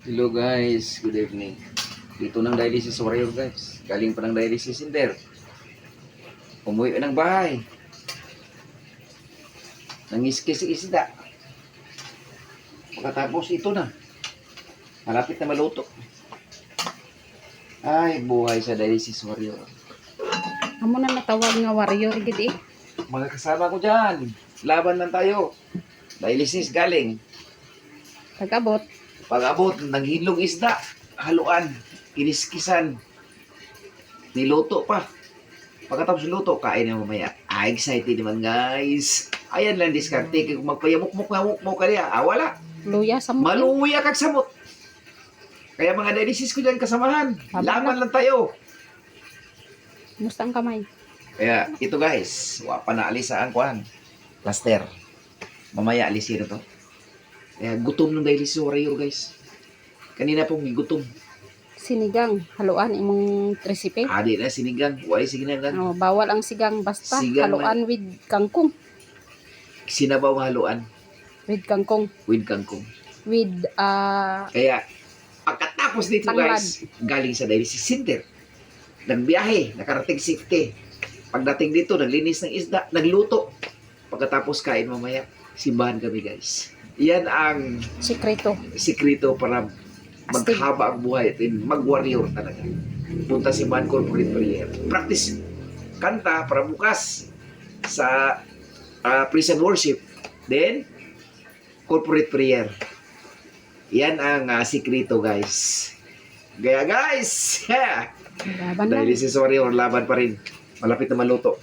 Hello guys, good evening. Dito ng dialysis warrior guys. Galing pa ng dialysis center. Umuwi ng bahay. Nangiskis isda. Pagkatapos ito na. Malapit na maluto. Ay, buhay sa dialysis warrior. Amo na natawag nga warrior gid eh. Mga kasama ko dyan. Laban lang tayo. Dialysis galing. Pag-abot, Pag-abot, naghilong isda. Haluan. Kiniskisan. Niluto pa. Pagkatapos luto, kain na mamaya. Ah, excited naman guys. Ayan lang diskarte. Kung magpayamok-mok ka niya, wala. luya sa mo. Maluya kag samot. Kaya mga dialysis ko dyan kasamahan. Laban lang tayo. Musta ang kamay? Kaya ito guys, pa naalis sa ang kuhan. Plaster. Mamaya alisin to. Kaya gutom ng dialysis warrior guys. Kanina pong gutom. Sinigang, haluan imong recipe. Adi na sinigang. Why sinigang? Oh, bawal ang sigang basta Sigang haluan with kangkong. Sinabaw nga haluan. With kangkong. With kangkong. With Kaya pagkatapos dito Tanglad. guys, galing sa dialysis center. Nagbiyahe, nakarating safety. Pagdating dito, naglinis ng isda, nagluto. Pagkatapos kain mamaya, simbahan kami guys. Yan ang sikreto. sikreto para maghaba ang buhay at mag-warrior talaga. Punta si Man Corporate Prayer. Practice kanta para bukas sa praise and worship. Then, corporate prayer. Yan ang sikreto guys. Kaya guys, Laban lang. dialysis warrior, laban pa rin. Malapit na maluto.